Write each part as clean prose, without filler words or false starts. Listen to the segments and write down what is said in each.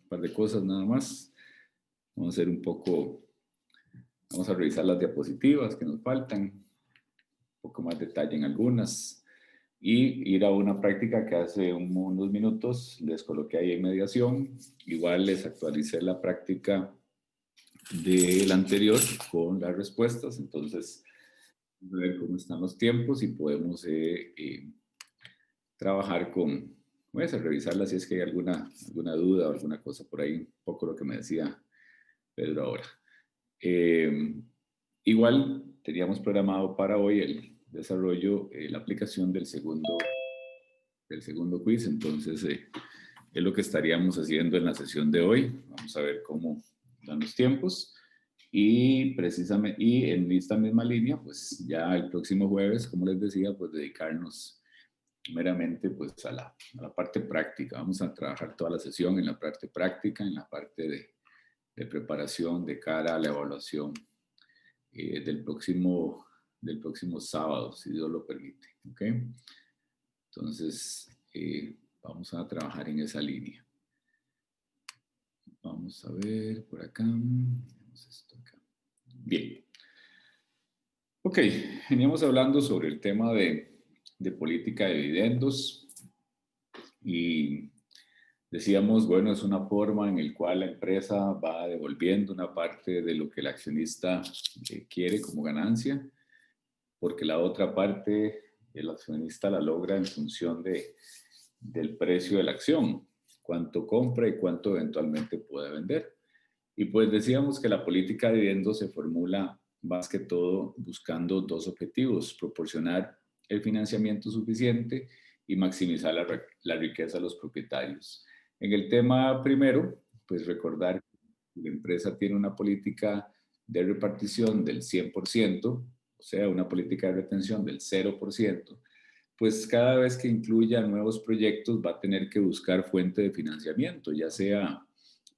par de cosas nada más. Vamos a hacer un poco, vamos a revisar las diapositivas que nos faltan, un poco más detalle en algunas, y ir a una práctica que hace unos minutos les coloqué ahí en mediación. Igual les actualicé la práctica del anterior con las respuestas, entonces vamos a ver cómo están los tiempos y podemos trabajar con, voy a revisarla si es que hay alguna duda o alguna cosa por ahí, un poco lo que me decía Pedro ahora. Igual teníamos programado para hoy el desarrollo, la aplicación del segundo quiz, entonces es lo que estaríamos haciendo en la sesión de hoy. Vamos a ver cómo dan los tiempos. Y precisamente, y en esta misma línea, pues ya el próximo jueves, como les decía, pues dedicarnos meramente pues a la parte práctica. Vamos a trabajar toda la sesión en la parte práctica, en la parte de preparación de cara a la evaluación del próximo sábado, si Dios lo permite. ¿Ok? Entonces, vamos a trabajar en esa línea. Vamos a ver por acá. Esto acá. Bien. Ok, veníamos hablando sobre el tema de política de dividendos y decíamos, bueno, es una forma en la cual la empresa va devolviendo una parte de lo que el accionista quiere como ganancia, porque la otra parte el accionista la logra en función del precio de la acción, cuánto compra y cuánto eventualmente puede vender. Y pues decíamos que la política de dividendos se formula más que todo buscando dos objetivos: proporcionar el financiamiento suficiente y maximizar la riqueza de los propietarios. En el tema primero, pues recordar que la empresa tiene una política de repartición del 100%, o sea, una política de retención del 0%, pues cada vez que incluya nuevos proyectos va a tener que buscar fuente de financiamiento, ya sea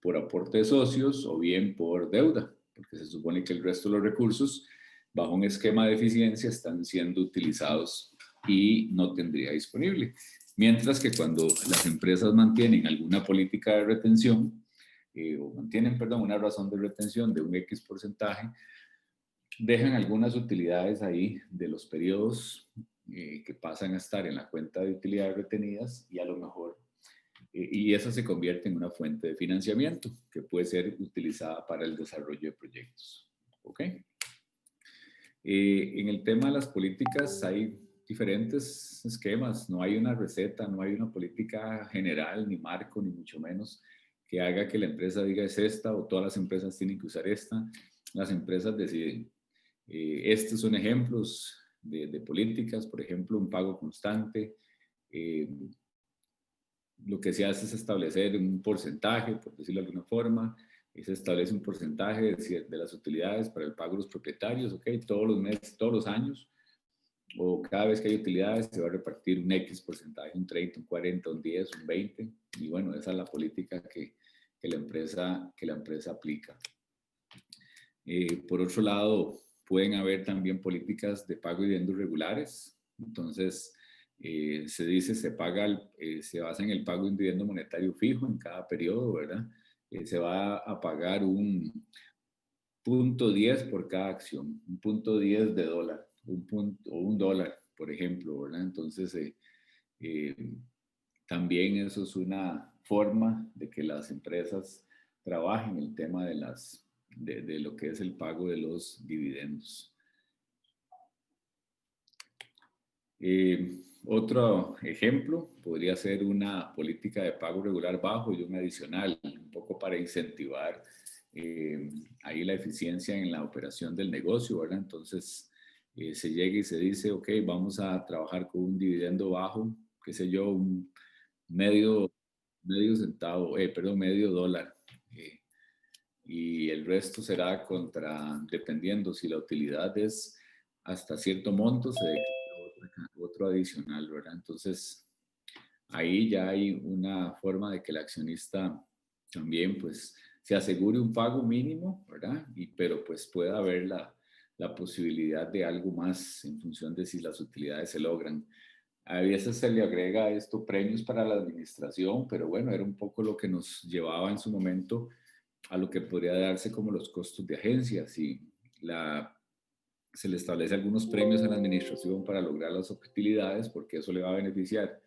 por aporte de socios o bien por deuda, porque se supone que el resto de los recursos, bajo un esquema de eficiencia, están siendo utilizados y no tendría disponible. Mientras que cuando las empresas mantienen alguna política de retención, o mantienen, perdón, una razón de retención de un X porcentaje, dejan algunas utilidades ahí de los periodos que pasan a estar en la cuenta de utilidades retenidas y a lo mejor, y esa se convierte en una fuente de financiamiento que puede ser utilizada para el desarrollo de proyectos. ¿Ok? En el tema de las políticas hay diferentes esquemas, no hay una receta, no hay una política general, ni marco, ni mucho menos que haga que la empresa diga es esta o todas las empresas tienen que usar esta. Las empresas deciden. Estos son ejemplos de políticas, por ejemplo, un pago constante. Lo que se hace es establecer un porcentaje, por decirlo de alguna forma, y se establece un porcentaje de las utilidades para el pago de los propietarios, ¿ok? Todos los meses, todos los años, o cada vez que hay utilidades se va a repartir un X porcentaje, un 30, un 40, un 10, un 20, y bueno, esa es la política que la empresa aplica. Por otro lado, pueden haber también políticas de pago de dividendos regulares. Entonces, se dice, se basa en el pago de un dividendo monetario fijo en cada periodo, ¿verdad? Se va a pagar un 0.10 por cada acción, un 0.10 de dólar, o un dólar, por ejemplo, ¿verdad? Entonces, también eso es una forma de que las empresas trabajen el tema de lo que es el pago de los dividendos. Otro ejemplo podría ser una política de pago regular bajo y un adicional, un poco para incentivar ahí la eficiencia en la operación del negocio, ¿verdad? Entonces se llega y se dice, ok, vamos a trabajar con un dividendo bajo, qué sé yo, un medio centavo, perdón, medio dólar. Y el resto será dependiendo si la utilidad es hasta cierto monto, se declara otro adicional, ¿verdad? Entonces, ahí ya hay una forma de que el accionista también, pues, se asegure un pago mínimo, ¿verdad? Pero, pues, pueda haber la posibilidad de algo más en función de si las utilidades se logran. A veces se le agrega esto premios para la administración, pero bueno, era un poco lo que nos llevaba en su momento a lo que podría darse como los costos de agencias y la, se le establece algunos premios a la administración para lograr las utilidades porque eso le va a beneficiar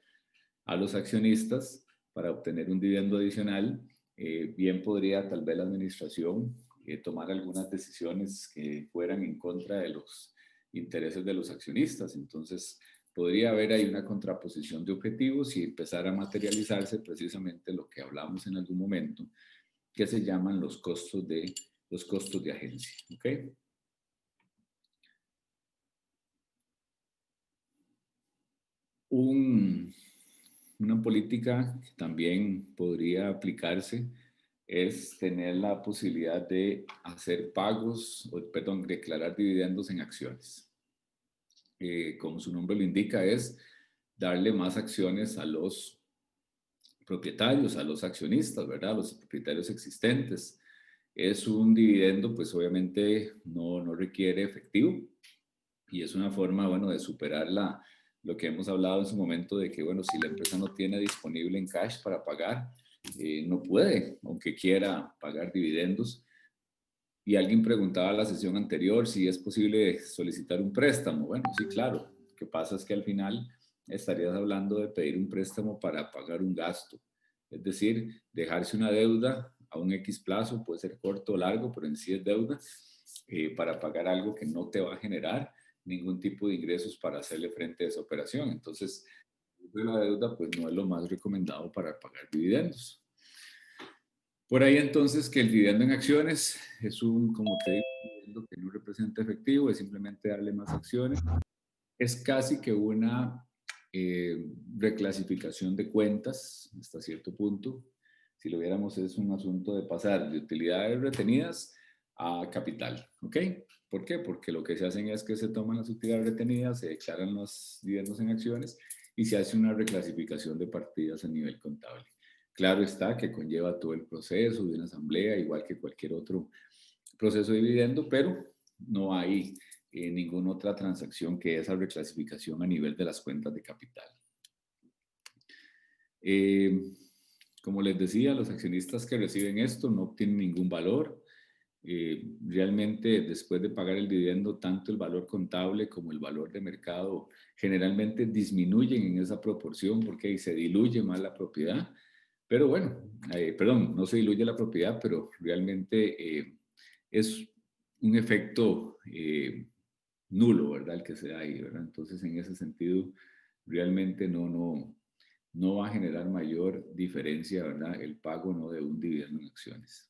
a los accionistas para obtener un dividendo adicional. Bien podría tal vez la administración tomar algunas decisiones que fueran en contra de los intereses de los accionistas. Entonces, podría haber ahí una contraposición de objetivos y empezar a materializarse precisamente lo que hablamos en algún momento, que se llaman los costos de agencia. ¿Ok? Una política que también podría aplicarse es tener la posibilidad de hacer pagos, o, perdón, declarar dividendos en acciones. Como su nombre lo indica, es darle más acciones a los propietarios, a los accionistas, ¿verdad? A los propietarios existentes. Es un dividendo, pues obviamente no requiere efectivo y es una forma, bueno, de superar lo que hemos hablado en su momento de que, bueno, si la empresa no tiene disponible en cash para pagar, no puede, aunque quiera pagar dividendos. Y alguien preguntaba en la sesión anterior si es posible solicitar un préstamo. Bueno, sí, claro. Lo que pasa es que al final estarías hablando de pedir un préstamo para pagar un gasto. Es decir, dejarse una deuda a un X plazo, puede ser corto o largo, pero en sí es deuda, para pagar algo que no te va a generar ningún tipo de ingresos para hacerle frente a esa operación. Entonces, la deuda pues no es lo más recomendado para pagar dividendos. Por ahí entonces que el dividendo en acciones es como te digo, un dividendo que no representa efectivo, es simplemente darle más acciones. Es casi que una reclasificación de cuentas hasta cierto punto. Si lo viéramos es un asunto de pasar de utilidades retenidas a capital, ¿ok? ¿Por qué? Porque lo que se hacen es que se toman las utilidades retenidas, se declaran los dividendos en acciones y se hace una reclasificación de partidas a nivel contable. Claro está que conlleva todo el proceso de una asamblea, igual que cualquier otro proceso de dividendo, pero no hay ninguna otra transacción que esa reclasificación a nivel de las cuentas de capital. Eh, como les decía, los accionistas que reciben esto no obtienen ningún valor. Realmente, después de pagar el dividendo, tanto el valor contable como el valor de mercado generalmente disminuyen en esa proporción porque ahí se diluye más la propiedad. Pero bueno, perdón, no se diluye la propiedad, pero realmente es un efecto nulo, ¿verdad? El que se da ahí, ¿verdad? Entonces, en ese sentido, realmente no va a generar mayor diferencia, ¿verdad? El pago no de un dividendo en acciones.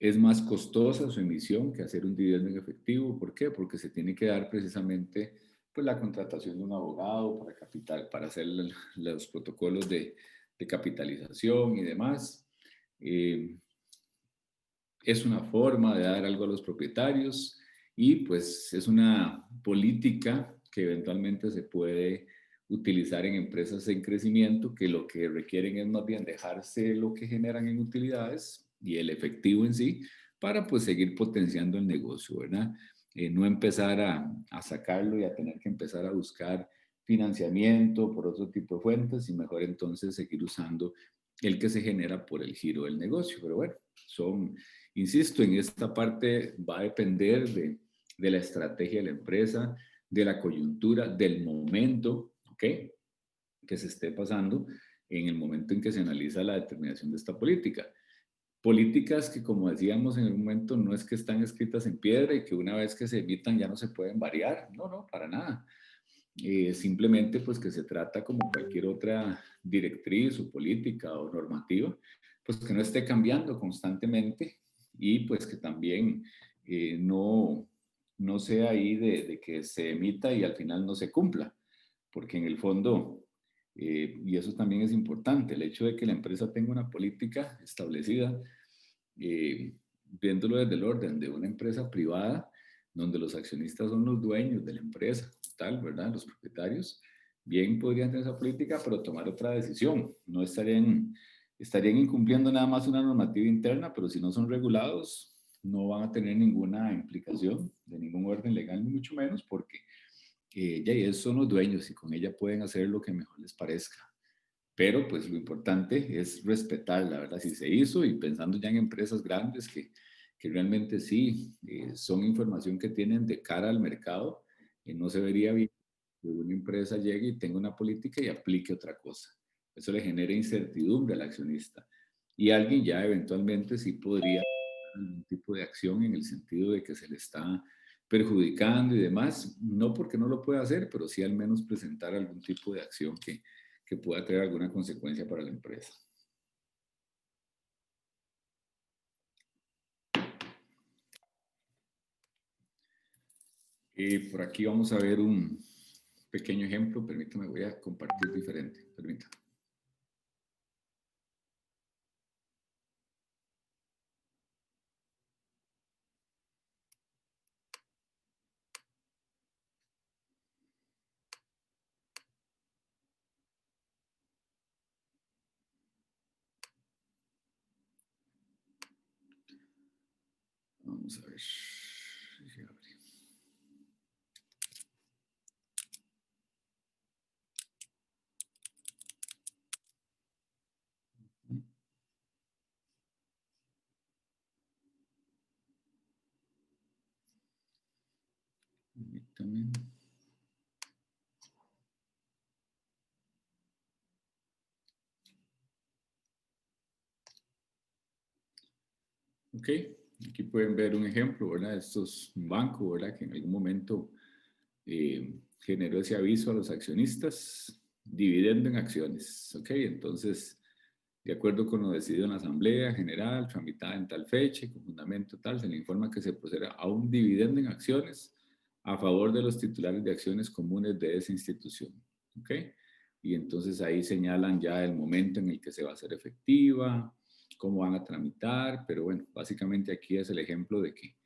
Es más costosa su emisión que hacer un dividendo en efectivo. ¿Por qué? Porque se tiene que dar precisamente pues, la contratación de un abogado para capital, para hacer los protocolos de capitalización y demás. Es una forma de dar algo a los propietarios y pues es una política que eventualmente se puede utilizar en empresas en crecimiento que lo que requieren es más bien dejarse lo que generan en utilidades y el efectivo en sí para pues seguir potenciando el negocio, ¿verdad? No empezar a sacarlo y a tener que empezar a buscar financiamiento por otro tipo de fuentes y mejor entonces seguir usando el que se genera por el giro del negocio. Pero bueno, insisto, en esta parte va a depender de la estrategia de la empresa, de la coyuntura, del momento, ¿ok? Que se esté pasando en el momento en que se analiza la determinación de esta política. Políticas que, como decíamos en el momento, no es que están escritas en piedra y que una vez que se emitan ya no se pueden variar. No, para nada. Simplemente pues que se trata como cualquier otra directriz o política o normativa, pues que no esté cambiando constantemente y pues que también no sea ahí de que se emita y al final no se cumpla, porque en el fondo, y eso también es importante, el hecho de que la empresa tenga una política establecida, viéndolo desde el orden de una empresa privada, donde los accionistas son los dueños de la empresa, tal, ¿verdad? Los propietarios, bien podrían tener esa política, pero tomar otra decisión. No estarían incumpliendo nada más una normativa interna, pero si no son regulados, no van a tener ninguna implicación de ningún orden legal, ni mucho menos, porque ya ellos son los dueños y con ella pueden hacer lo que mejor les parezca. Pero pues lo importante es respetar, la verdad, si se hizo y pensando ya en empresas grandes que realmente sí son información que tienen de cara al mercado, no se vería bien que una empresa llegue y tenga una política y aplique otra cosa. Eso le genera incertidumbre al accionista. Y alguien ya eventualmente sí podría tomar algún tipo de acción en el sentido de que se le está perjudicando y demás, no porque no lo pueda hacer, pero sí al menos presentar algún tipo de acción que pueda traer alguna consecuencia para la empresa. Por aquí vamos a ver un pequeño ejemplo. Permítame, voy a compartir diferente. Permítame. Vamos a ver. Permítame. Ok, aquí pueden ver un ejemplo, ¿verdad? Esto es un banco, ¿verdad? Que en algún momento generó ese aviso a los accionistas, dividendo en acciones, ¿ok? Entonces, de acuerdo con lo decidido en la Asamblea General, tramitada en tal fecha, con fundamento tal, se le informa que se procederá a un dividendo en acciones a favor de los titulares de acciones comunes de esa institución, ¿ok? Y entonces ahí señalan ya el momento en el que se va a hacer efectiva, cómo van a tramitar, pero bueno, básicamente aquí es el ejemplo de que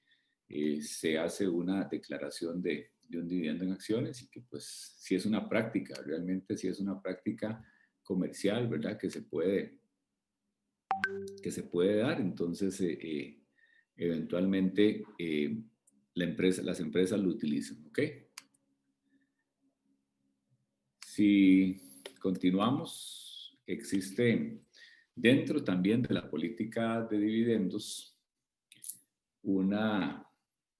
se hace una declaración de un dividendo en acciones y que pues si es una práctica, realmente si es una práctica comercial, ¿verdad? Que se puede dar, entonces eventualmente las empresas lo utilizan, ¿ok? Si continuamos, existe dentro también de la política de dividendos una,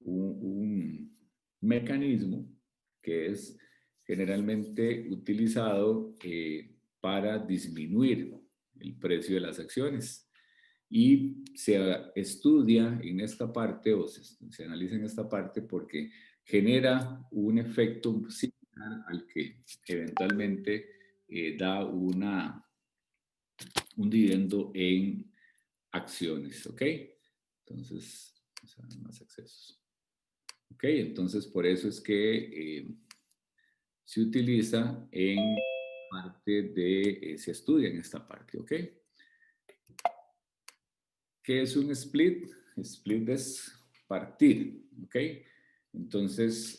un mecanismo que es generalmente utilizado para disminuir el precio de las acciones. Y se estudia en esta parte o se analiza en esta parte porque genera un efecto similar al que eventualmente da un dividendo en acciones, ¿ok? Entonces, vamos a ver más accesos. Ok, entonces por eso es que se utiliza en parte de, se estudia en esta parte, ¿ok? ¿Qué es un split? Split es partir, ¿ok? Entonces,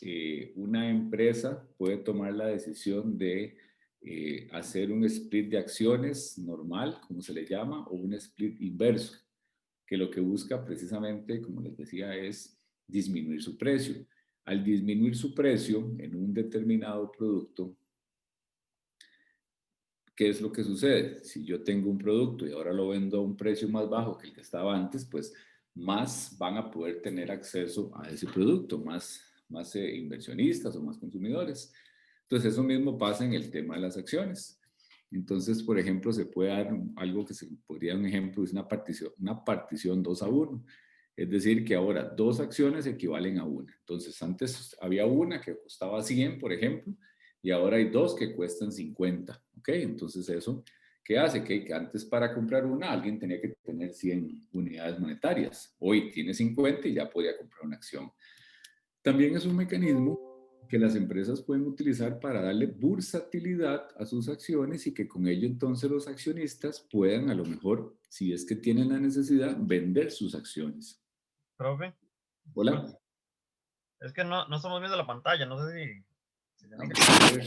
una empresa puede tomar la decisión de hacer un split de acciones normal, como se le llama, o un split inverso, que lo que busca precisamente, como les decía, es disminuir su precio. Al disminuir su precio en un determinado producto, ¿qué es lo que sucede? Si yo tengo un producto y ahora lo vendo a un precio más bajo que el que estaba antes, pues más van a poder tener acceso a ese producto, más inversionistas o más consumidores. Entonces, eso mismo pasa en el tema de las acciones. Entonces, por ejemplo, se puede dar algo que se podría dar un ejemplo, es una partición 2-1. Es decir, que ahora dos acciones equivalen a una. Entonces, antes había una que costaba 100, por ejemplo, y ahora hay dos que cuestan 50, ¿ok? Entonces eso, ¿qué hace? Que antes para comprar una alguien tenía que tener 100 unidades monetarias. Hoy tiene 50 y ya podía comprar una acción. También es un mecanismo que las empresas pueden utilizar para darle bursatilidad a sus acciones y que con ello entonces los accionistas puedan a lo mejor, si es que tienen la necesidad, vender sus acciones. Profe, Hola. es que no estamos viendo la pantalla, no sé si tiene que... Vamos a ver.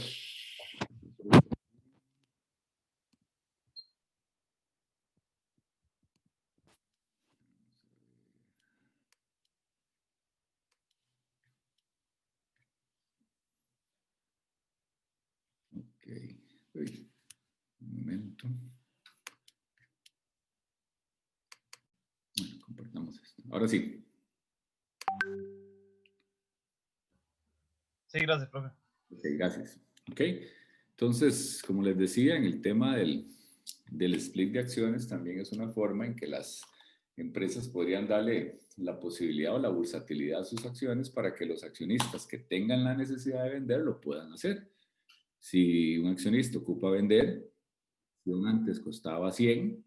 Uy, un momento. Bueno, compartamos esto. Ahora sí. Sí, gracias, profe. Ok, gracias. Ok. Entonces, como les decía, en el tema del split de acciones también es una forma en que las empresas podrían darle la posibilidad o la versatilidad a sus acciones para que los accionistas que tengan la necesidad de vender lo puedan hacer. Si un accionista ocupa vender, si un antes costaba 100,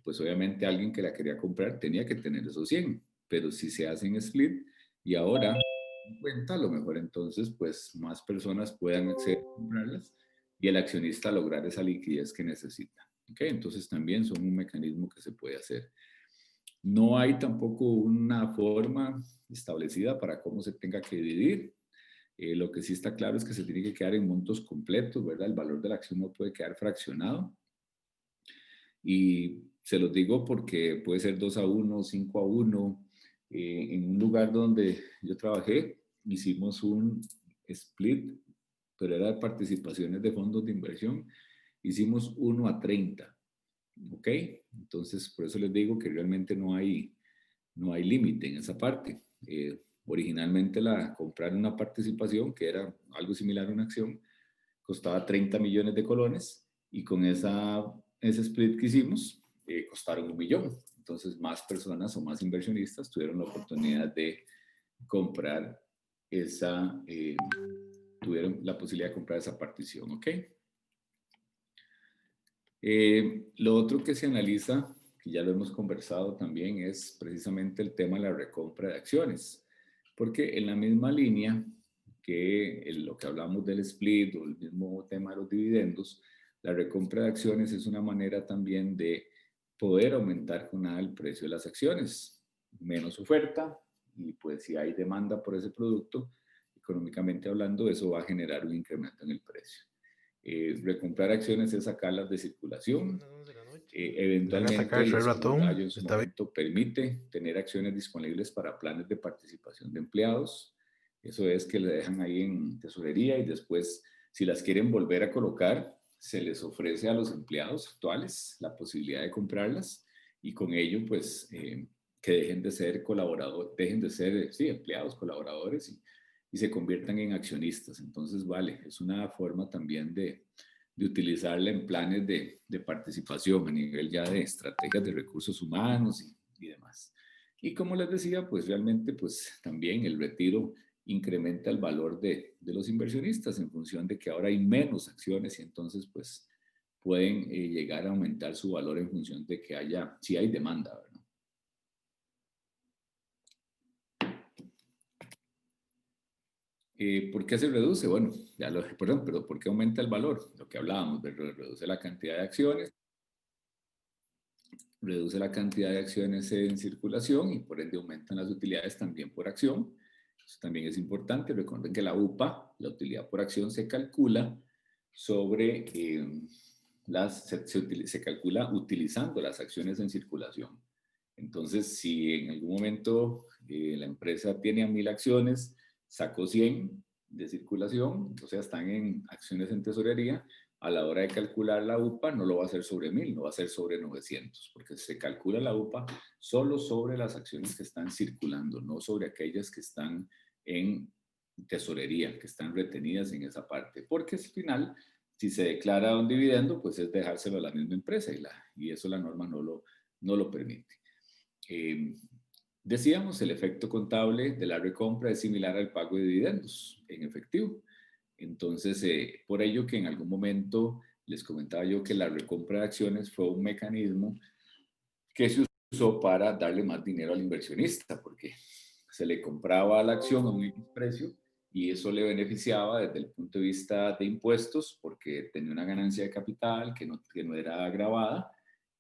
pues obviamente alguien que la quería comprar tenía que tener esos 100. Pero si se hacen split y ahora cuenta, a lo mejor entonces pues más personas puedan acceder a comprarlas y el accionista lograr esa liquidez que necesita. ¿Ok? Entonces también son un mecanismo que se puede hacer. No hay tampoco una forma establecida para cómo se tenga que dividir. Lo que sí está claro es que se tiene que quedar en montos completos, ¿verdad? El valor de la acción no puede quedar fraccionado. Y se los digo porque puede ser 2-1, 5-1. En un lugar donde yo trabajé, hicimos un split, pero era de participaciones de fondos de inversión. Hicimos 1-30. ¿Ok? Entonces, por eso les digo que realmente no hay límite en esa parte. Originalmente comprar una participación, que era algo similar a una acción, costaba 30 millones de colones y con ese split que hicimos, costaron 1 millón. Entonces, más personas o más inversionistas tuvieron la oportunidad de comprar tuvieron la posibilidad de comprar esa partición, ¿ok? Lo otro que se analiza, que ya lo hemos conversado también, es precisamente el tema de la recompra de acciones, porque en la misma línea que lo que hablamos del split o el mismo tema de los dividendos, la recompra de acciones es una manera también de poder aumentar con nada el precio de las acciones. Menos oferta y pues si hay demanda por ese producto, económicamente hablando, eso va a generar un incremento en el precio. Recomprar acciones es sacarlas de circulación. Le voy a sacar Eventualmente, el y Share eso lo Batum. hallo en su Está bien. momento, permite tener acciones disponibles para planes de participación de empleados. Eso es que le dejan ahí en tesorería y después, si las quieren volver a colocar, se les ofrece a los empleados actuales la posibilidad de comprarlas y con ello, pues, que dejen de ser colaboradores, dejen de ser, sí, empleados, colaboradores y se conviertan en accionistas. Entonces, vale, es una forma también de utilizarla en planes de participación a nivel ya de estrategias de recursos humanos y demás. Y como les decía, pues realmente pues también el retiro incrementa el valor de los inversionistas en función de que ahora hay menos acciones y entonces pues pueden llegar a aumentar su valor en función de que si hay demanda, ¿verdad? ¿Por qué se reduce? Bueno, perdón, pero ¿por qué aumenta el valor? Lo que hablábamos, reduce la cantidad de acciones, reduce la cantidad de acciones en circulación y por ende aumentan las utilidades también por acción. Eso también es importante. Recuerden que la UPA, la utilidad por acción, se calcula sobre se calcula utilizando las acciones en circulación. Entonces, si en algún momento la empresa tiene a 1000 acciones, sacó 100 de circulación, o sea, están en acciones en tesorería, a la hora de calcular la UPA no lo va a hacer sobre 1000, no va a ser sobre 900, porque se calcula la UPA solo sobre las acciones que están circulando, no sobre aquellas que están en tesorería, que están retenidas en esa parte, porque al final, si se declara un dividendo, pues es dejárselo a la misma empresa y eso la norma no lo permite. Decíamos, el efecto contable de la recompra es similar al pago de dividendos en efectivo. Entonces, por ello que en algún momento les comentaba yo que la recompra de acciones fue un mecanismo que se usó para darle más dinero al inversionista, porque se le compraba la acción a un X precio y eso le beneficiaba desde el punto de vista de impuestos, porque tenía una ganancia de capital que no era agravada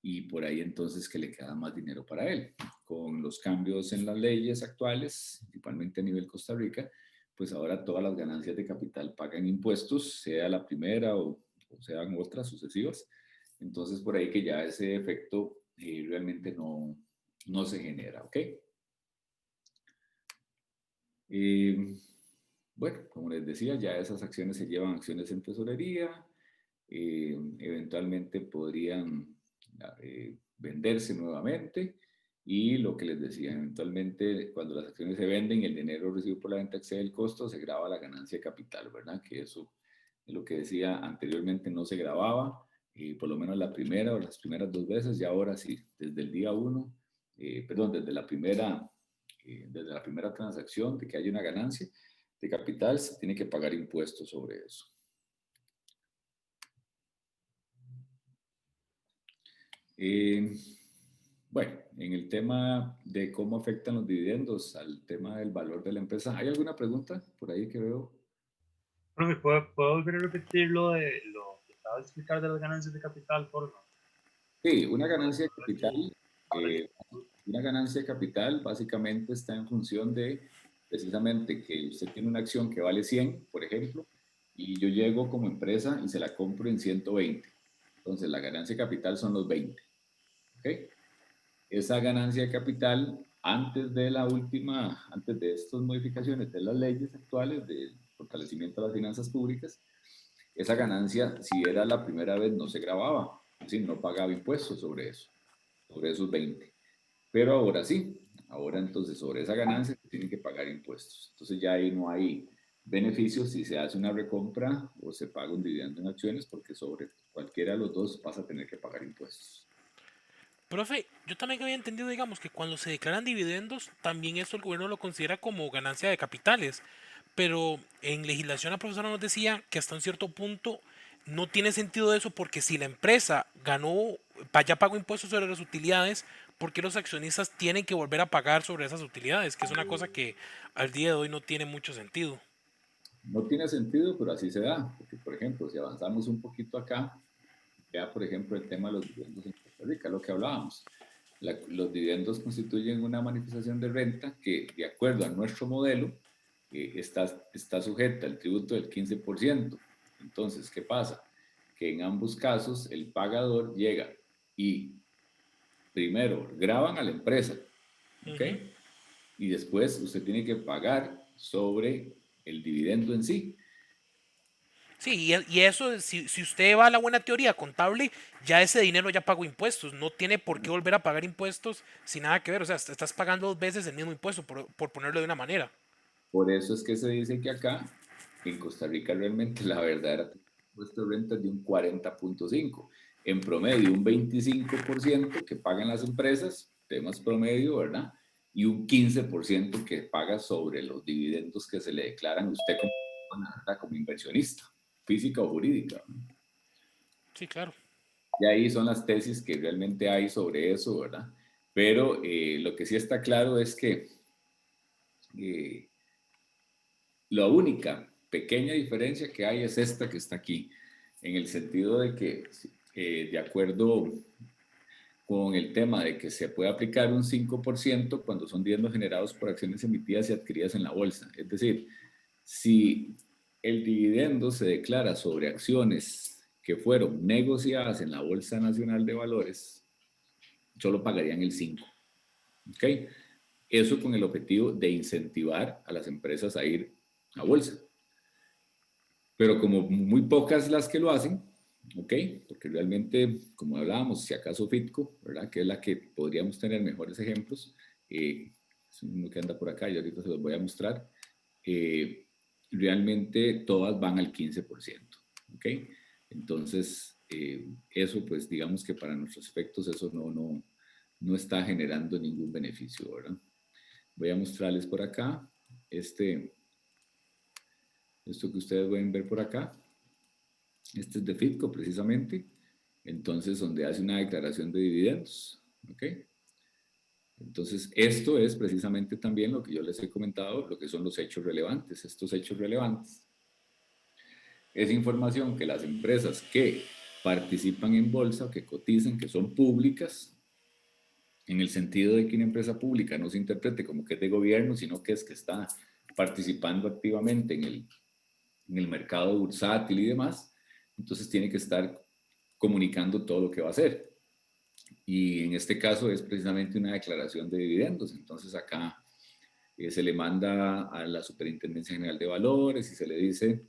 y por ahí entonces que le queda más dinero para él. Con los cambios en las leyes actuales, principalmente a nivel Costa Rica, pues ahora todas las ganancias de capital pagan impuestos, sea la primera o sean otras sucesivas. Entonces por ahí que ya ese efecto realmente no se genera, ¿ok? Bueno, como les decía, ya esas acciones se llevan acciones en tesorería. eventualmente podrían venderse nuevamente. Y lo que les decía, eventualmente cuando las acciones se venden y el dinero recibido por la venta excede el costo, se graba la ganancia de capital, ¿verdad? Que eso es lo que decía anteriormente, no se grababa, por lo menos la primera o las primeras 2 veces, y ahora sí, desde el día 1, perdón, desde la primera transacción de que hay una ganancia de capital, se tiene que pagar impuestos sobre eso. Bueno, en el tema de cómo afectan los dividendos al tema del valor de la empresa, ¿hay alguna pregunta por ahí que veo? Profe, ¿puedo volver a repetir lo que acaba de explicar de las ganancias de capital, por favor? Sí, una ganancia de capital básicamente está en función de precisamente que usted tiene una acción que vale 100, por ejemplo, y yo llego como empresa y se la compro en 120. Entonces la ganancia de capital son los 20. ¿Ok? Esa ganancia de capital antes de estas modificaciones de las leyes actuales de fortalecimiento de las finanzas públicas, esa ganancia, si era la primera vez, no se grababa, es decir, no pagaba impuestos sobre eso, sobre esos 20. Pero ahora sí, ahora entonces sobre esa ganancia se tienen que pagar impuestos. Entonces ya ahí no hay beneficios si se hace una recompra o se paga un dividendo en acciones, porque sobre cualquiera de los dos vas a tener que pagar impuestos. Profe, yo también había entendido, digamos, que cuando se declaran dividendos, también esto el gobierno lo considera como ganancia de capitales. Pero en legislación la profesora nos decía que hasta un cierto punto no tiene sentido eso porque si la empresa ganó, ya pagó impuestos sobre las utilidades, ¿por qué los accionistas tienen que volver a pagar sobre esas utilidades? Que es una cosa que al día de hoy no tiene mucho sentido. No tiene sentido, pero así se da. Porque, por ejemplo, si avanzamos un poquito acá, vea, por ejemplo, el tema de los dividendos en Costa Rica, lo que hablábamos. Los dividendos constituyen una manifestación de renta que, de acuerdo a nuestro modelo, está sujeta al tributo del 15%. Entonces, ¿qué pasa? Que en ambos casos el pagador llega y primero graban a la empresa, ¿ok? Y después usted tiene que pagar sobre el dividendo en sí. Sí, y eso, si usted va a la buena teoría contable, ya ese dinero ya pagó impuestos. No tiene por qué volver a pagar impuestos sin nada que ver. O sea, estás pagando 2 veces el mismo impuesto, por ponerlo de una manera. Por eso es que se dice que acá, en Costa Rica, realmente la verdadera impuesto de renta es de un 40.5%. En promedio, un 25% que pagan las empresas, temas promedio, ¿verdad? Y un 15% que paga sobre los dividendos que se le declaran a usted como inversionista, física o jurídica, ¿no? Sí, claro. Y ahí son las tesis que realmente hay sobre eso, ¿verdad? Pero lo que sí está claro es que eh, la única pequeña diferencia que hay es esta que está aquí, en el sentido de que, de acuerdo con el tema de que se puede aplicar un 5% cuando son dividendos generados por acciones emitidas y adquiridas en la bolsa. Es decir, si el dividendo se declara sobre acciones que fueron negociadas en la Bolsa Nacional de Valores, solo pagarían el 5%. ¿Ok? Eso con el objetivo de incentivar a las empresas a ir a bolsa. Pero como muy pocas las que lo hacen, ¿ok? Porque realmente, como hablábamos, si acaso Fitco, ¿verdad? Que es la que podríamos tener mejores ejemplos, es uno que anda por acá y ahorita se los voy a mostrar, realmente todas van al 15%, ¿ok? Entonces, eso pues digamos que para nuestros efectos eso no está generando ningún beneficio, ¿verdad? Voy a mostrarles por acá esto que ustedes pueden ver por acá. Este es de Fitco precisamente, entonces donde hace una declaración de dividendos, ¿ok? Entonces esto es precisamente también lo que yo les he comentado, lo que son los hechos relevantes. Estos hechos relevantes es información que las empresas que participan en bolsa o que cotizan, que son públicas, en el sentido de que una empresa pública no se interprete como que es de gobierno, sino que es que está participando activamente en el mercado bursátil y demás, entonces tiene que estar comunicando todo lo que va a hacer. Y en este caso es precisamente una declaración de dividendos. Entonces acá se le manda a la Superintendencia General de Valores y se le dice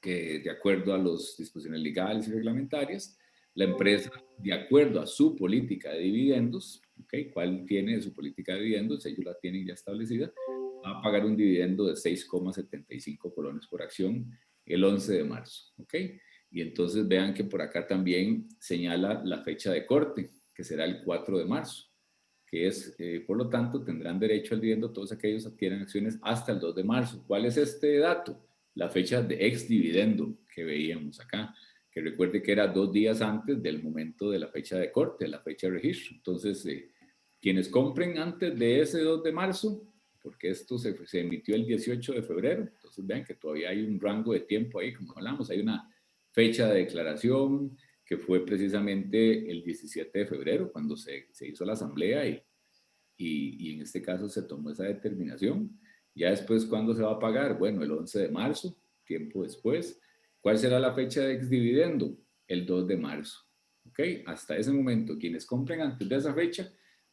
que de acuerdo a las disposiciones legales y reglamentarias, la empresa, de acuerdo a su política de dividendos, ¿okay? ¿Cuál tiene su política de dividendos? Ellos la tienen ya establecida, va a pagar un dividendo de 6,75 colones por acción el 11 de marzo, ¿ok? Y entonces vean que por acá también señala la fecha de corte, que será el 4 de marzo, que es, por lo tanto, tendrán derecho al dividendo todos aquellos que adquieran acciones hasta el 2 de marzo. ¿Cuál es este dato? La fecha de ex dividendo que veíamos acá, que recuerde que era 2 días antes del momento de la fecha de corte, la fecha de registro. Entonces, quienes compren antes de ese 2 de marzo, porque esto se emitió el 18 de febrero, entonces vean que todavía hay un rango de tiempo ahí, como hablamos, hay una fecha de declaración, que fue precisamente el 17 de febrero, cuando se hizo la asamblea y en este caso se tomó esa determinación. Ya después, ¿cuándo se va a pagar? Bueno, el 11 de marzo, tiempo después. ¿Cuál será la fecha de exdividendo? El 2 de marzo. ¿Ok? Hasta ese momento, quienes compren antes de esa fecha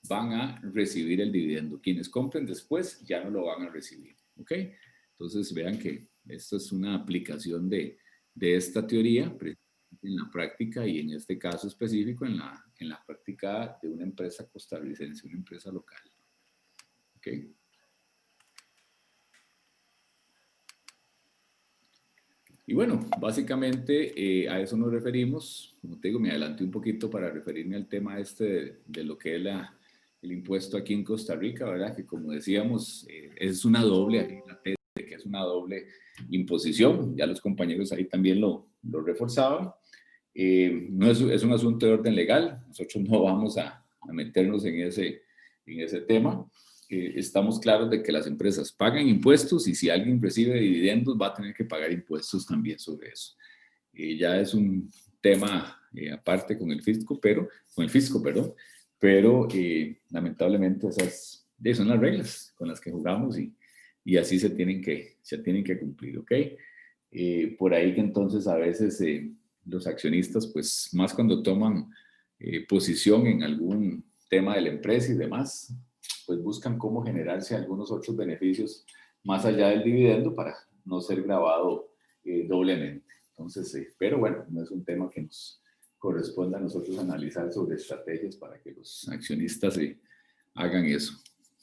van a recibir el dividendo. Quienes compren después ya no lo van a recibir. ¿Ok? Entonces, vean que esto es una aplicación de esta teoría en la práctica y en este caso específico en la práctica de una empresa costarricense, una empresa local. ¿Ok? Y bueno, básicamente a eso nos referimos. Como te digo, me adelanté un poquito para referirme al tema este de lo que es el impuesto aquí en Costa Rica, ¿verdad? Que como decíamos, es una doble, la tesis de que es una doble imposición. Ya los compañeros ahí también lo reforzaban. No es un asunto de orden legal, nosotros no vamos a meternos en ese tema. Estamos claros de que las empresas pagan impuestos y si alguien recibe dividendos va a tener que pagar impuestos también sobre eso. Ya es un tema aparte con el fisco, perdón, pero lamentablemente esas son las reglas con las que jugamos y así se tienen que cumplir, ¿ok? Por ahí que entonces a veces los accionistas, pues más cuando toman posición en algún tema de la empresa y demás, pues buscan cómo generarse algunos otros beneficios más allá del dividendo para no ser grabado doblemente. Entonces, pero bueno, no es un tema que nos corresponda a nosotros analizar sobre estrategias para que los accionistas hagan eso,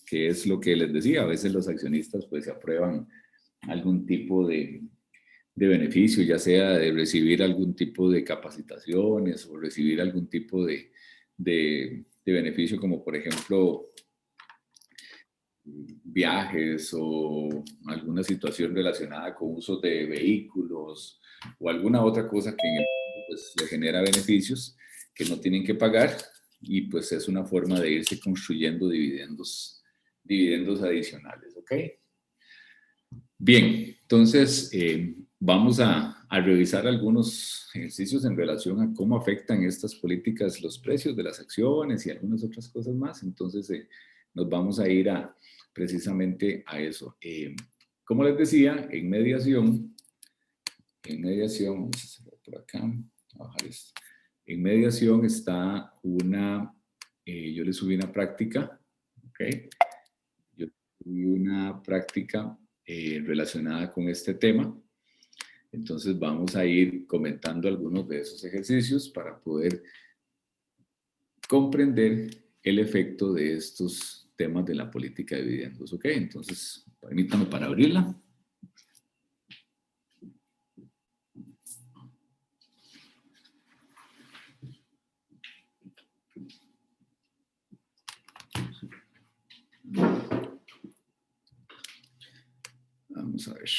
que es lo que les decía, a veces los accionistas pues se aprueban algún tipo de beneficio, ya sea de recibir algún tipo de capacitaciones o recibir algún tipo de beneficio, como por ejemplo viajes o alguna situación relacionada con uso de vehículos o alguna otra cosa que en el fondo pues, le genera beneficios que no tienen que pagar y pues es una forma de irse construyendo dividendos adicionales, ¿ok? Bien, entonces vamos a revisar algunos ejercicios en relación a cómo afectan estas políticas los precios de las acciones y algunas otras cosas más. Entonces nos vamos a ir precisamente a eso. Como les decía, en mediación, vamos a hacerlo por acá, a bajar esto. En mediación está yo le subí una práctica, ¿ok? Yo subí una práctica relacionada con este tema. Entonces vamos a ir comentando algunos de esos ejercicios para poder comprender el efecto de estos temas de la política de dividendos. ¿Ok? Entonces, permítame para abrirla. Vamos a ver.